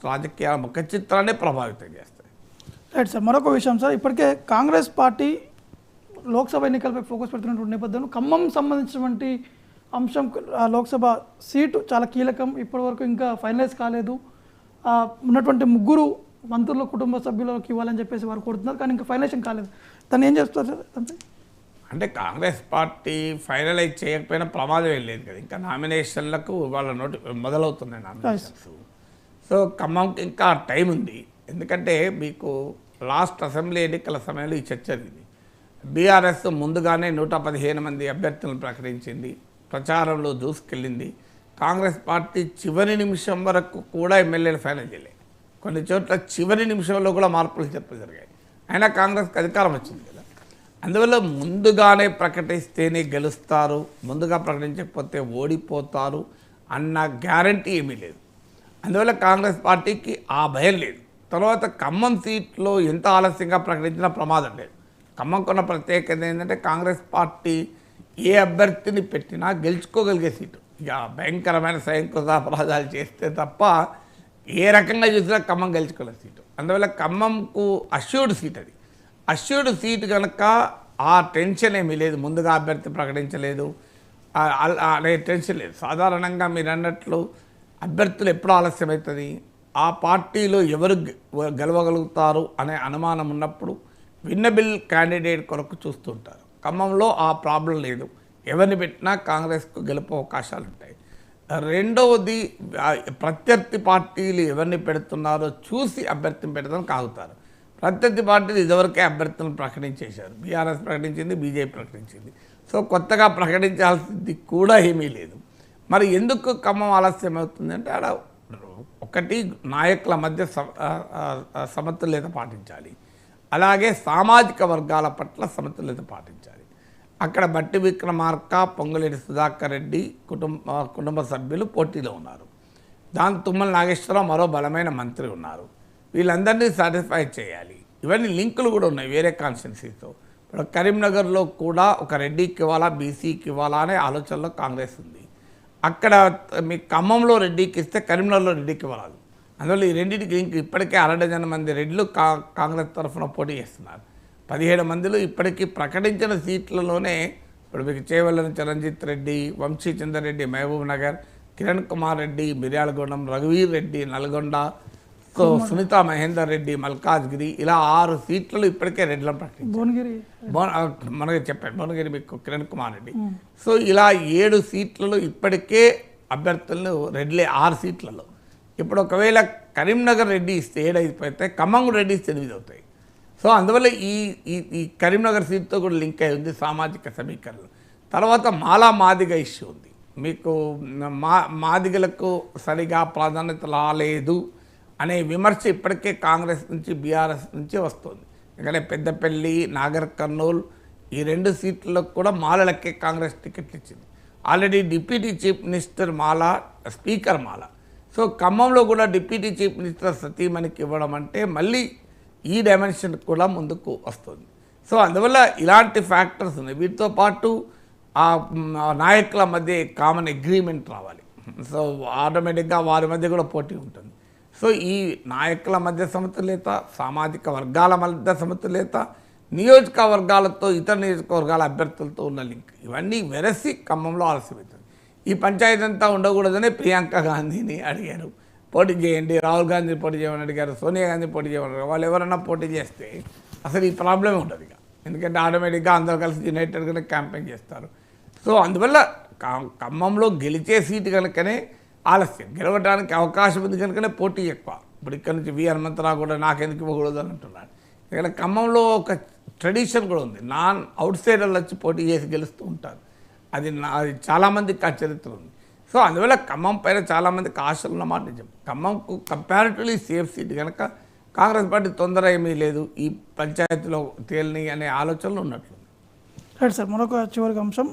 రాజకీయ ముఖ చిత్రాన్ని ప్రభావితం చేస్తాయి. రైట్ సార్, మరొక విషయం సార్, ఇప్పటికే కాంగ్రెస్ పార్టీ లోక్సభ ఎన్నికలపై ఫోకస్ పెడుతున్నటువంటి నేపథ్యంలో ఖమ్మం సంబంధించినటువంటి అంశం, లోక్సభ సీటు చాలా కీలకం. ఇప్పటివరకు ఇంకా ఫైనలైజ్ కాలేదు. ఉన్నటువంటి ముగ్గురు మంత్రుల కుటుంబ సభ్యులకు ఇవ్వాలని చెప్పేసి వారు కోరుతున్నారు, కానీ ఇంకా ఫైనలైజేషన్ కాలేదు. తను ఏం చేస్తారు సార్? అంటే కాంగ్రెస్ పార్టీ ఫైనలైజ్ చేయకపోయినా ప్రమాదం ఏం లేదు కదా, ఇంకా నామినేషన్లకు వాళ్ళ మొదలవుతున్నాయి నామినేషన్స్. సో ఖమ్మంకి ఇంకా టైం ఉంది, ఎందుకంటే మీకు లాస్ట్ అసెంబ్లీ ఎన్నికల సమయంలో ఈ చర్చ జరిగింది. బీఆర్ఎస్ ముందుగానే 115 మంది అభ్యర్థులను ప్రకటించింది, ప్రచారంలో దూసుకెళ్ళింది. కాంగ్రెస్ పార్టీ చివరి నిమిషం వరకు కూడా ఎమ్మెల్యేలు ఫైనల్ చేయలేదు. కొన్ని చోట్ల చివరి నిమిషంలో కూడా మార్పులు జరిగాయి. అయినా కాంగ్రెస్కి అధికారం వచ్చింది కదా. అందువల్ల ముందుగానే ప్రకటిస్తేనే గెలుస్తారు, ముందుగా ప్రకటించకపోతే ఓడిపోతారు అన్న గ్యారంటీ ఏమీ లేదు. అందువల్ల కాంగ్రెస్ పార్టీకి ఆ భయం లేదు. తర్వాత ఖమ్మం సీట్లో ఎంత ఆలస్యంగా ప్రకటించినా ప్రమాదం లేదు. ఖమ్మంకున్న ప్రత్యేకత ఏంటంటే కాంగ్రెస్ పార్టీ ఏ అభ్యర్థిని పెట్టినా గెలుచుకోగలిగే సీటు. ఇక భయంకరమైన స్వయంకృత అపరాధాలు చేస్తే తప్ప ఏ రకంగా చూసినా ఖమ్మం గెలుచుకోలే సీటు. అందువల్ల ఖమ్మంకు అష్యూర్డ్ సీట్, అది అష్యూర్డ్ సీట్ కనుక ఆ టెన్షన్ ఏమీ లేదు. ముందుగా అభ్యర్థి ప్రకటించలేదు అనే టెన్షన్ లేదు. సాధారణంగా మీరు అన్నట్లు అభ్యర్థులు ఎప్పుడు ఆలస్యమవుతుంది, ఆ పార్టీలో ఎవరు గెలవగలుగుతారు అనే అనుమానం ఉన్నప్పుడు విన్నబుల్ క్యాండిడేట్ కొరకు చూస్తుంటారు. ఖమ్మంలో ఆ ప్రాబ్లం లేదు, ఎవరిని పెట్టినా కాంగ్రెస్కు గెలుపు అవకాశాలు ఉంటాయి. రెండవది, ప్రత్యర్థి పార్టీలు ఎవరిని పెడుతున్నారో చూసి అభ్యర్థిని పెడతాను కాగుతారు. ప్రత్యర్థి పార్టీలు ఇదివరకే అభ్యర్థులను ప్రకటించేశారు. బీఆర్ఎస్ ప్రకటించింది, బీజేపీ ప్రకటించింది. సో కొత్తగా ప్రకటించాల్సింది కూడా ఏమీ లేదు. మరి ఎందుకు ఖమ్మం ఆలస్యం అవుతుంది అంటే ఆడ ఒకటి నాయకుల మధ్య సమతుల్యత పాటించాలి, అలాగే సామాజిక వర్గాల పట్ల సమతుల్యత పాటించాలి. అక్కడ బట్టి విక్రమార్క, పొంగులేటి సుధాకర్ రెడ్డి కుటుంబ సభ్యులు పోటీలో ఉన్నారు. దాని తుమ్మల నాగేశ్వరరావు మరో బలమైన మంత్రి ఉన్నారు. వీళ్ళందరినీ సాటిస్ఫై చేయాలి. ఇవన్నీ లింకులు కూడా ఉన్నాయి వేరే కాన్స్టిట్యున్సీతో. ఇప్పుడు కరీంనగర్లో కూడా ఒక రెడ్డికి ఇవ్వాలా, బీసీకి ఇవ్వాలా అనే ఆలోచనలో కాంగ్రెస్ ఉంది. అక్కడ మీ ఖమ్మంలో రెడ్డికి ఇస్తే కరీంనగర్లో రెడ్డికి ఇవ్వాలి. అందువల్ల ఈ రెండింటికి ఇంక ఇప్పటికే 60 మంది రెడ్లు కాంగ్రెస్ తరఫున పోటీ చేస్తున్నారు. 17 మందిలో ఇప్పటికీ ప్రకటించిన సీట్లలోనే ఇప్పుడు మీకు చేవెళ్ళని చిరంజిత్ రెడ్డి, వంశీ చంద్రరెడ్డి మహబూబ్ నగర్, కిరణ్ కుమార్ రెడ్డి మిర్యాలగూడెం, రఘువీర్ రెడ్డి నల్గొండ, సునీతా మహేందర్ రెడ్డి మల్కాజ్గిరి, ఇలా 6 సీట్లలో ఇప్పటికే రెడ్లను ప్రకటించారు. మనకి చెప్పాను భువనగిరి మీకు కిరణ్ కుమార్ రెడ్డి. సో ఇలా 7 సీట్లలో ఇప్పటికే అభ్యర్థులను రెడ్లే 6 సీట్లలో. ఇప్పుడు ఒకవేళ కరీంనగర్ రెడ్డి ఇస్తే 7 అయిపోతే ఖమ్మం రెడ్డి ఇస్తే 8 అవుతాయి. సో అందువల్ల ఈ కరీంనగర్ సీట్తో కూడా లింక్ అయి ఉంది సామాజిక సమీకరణ. తర్వాత మాదిగ ఇష్యూ ఉంది. మీకు మాదిగలకు సరిగా ప్రాధాన్యత రాలేదు అనే విమర్శ ఇప్పటికే కాంగ్రెస్ నుంచి బీఆర్ఎస్ నుంచి వస్తుంది. ఎందుకంటే పెద్దపల్లి, నాగర్ కర్నూలు ఈ 2 సీట్లకు కూడా మాలలకే కాంగ్రెస్ టికెట్లు ఇచ్చింది. ఆల్రెడీ డిప్యూటీ చీఫ్ మినిస్టర్ మాల, స్పీకర్ మాల. సో ఖమ్మంలో కూడా డిప్యూటీ చీఫ్ మినిస్టర్ సతీమణికి ఇవ్వడం అంటే మళ్ళీ ఈ డైమెన్షన్ కూడా ముందుకు వస్తుంది. సో అందువల్ల ఇలాంటి ఫ్యాక్టర్స్ ఉన్నాయి. వీటితో పాటు ఆ నాయకుల మధ్య కామన్ అగ్రిమెంట్ రావాలి. సో ఆటోమేటిక్గా వారి మధ్య కూడా పోటీ ఉంటుంది. సో ఈ నాయకుల మధ్య సమతుల్యత, సామాజిక వర్గాల మధ్య సమతుల్యత, నియోజకవర్గాలతో ఇతర నియోజకవర్గాల అభ్యర్థులతో ఉన్న లింక్, ఇవన్నీ వెరసి ఖమ్మంలో ఆలస్యమవుతుంది. ఈ పంచాయతీ అంతా ఉండకూడదనే ప్రియాంక గాంధీని అడిగారు, పోటీ చేయండి, రాహుల్ గాంధీ పోటీ చేయమని అడిగారు, సోనియా గాంధీ పోటీ చేయమని. వాళ్ళు ఎవరైనా పోటీ చేస్తే అసలు ఈ ప్రాబ్లమే ఉంటుంది ఇక, ఎందుకంటే ఆటోమేటిక్గా అందరూ కలిసి యునైటెడ్గానే క్యాంపెయిన్ చేస్తారు. సో అందువల్ల ఖమ్మంలో గెలిచే సీటు కనుకనే ఆలస్యం, గెలవడానికి అవకాశం ఉంది కనుకనే పోటీ ఎక్కువ. ఇప్పుడు ఇక్కడ నుంచి వి హనుమంతరావు కూడా నాకెందుకు ఇవ్వకూడదు అని అంటున్నాడు. ఇక్కడ ఖమ్మంలో ఒక ట్రెడిషన్ కూడా ఉంది, నాన్ అవుట్ సైడర్లు వచ్చి పోటీ చేసి గెలుస్తూ ఉంటారు. అది చాలామందికి ఆ చరిత్ర ఉంది. సో అందువల్ల ఖమ్మం పైన చాలామందికి ఆశలు ఉన్నమాట నిజం. ఖమ్మంకు కంపారిటివ్లీ సేఫ్ సీట్ కనుక కాంగ్రెస్ పార్టీ తొందర ఏమీ లేదు ఈ పంచాయతీలో తేలిని అనే ఆలోచనలు ఉన్నట్లు. రైట్ సార్, మరొక చివరికి అంశం,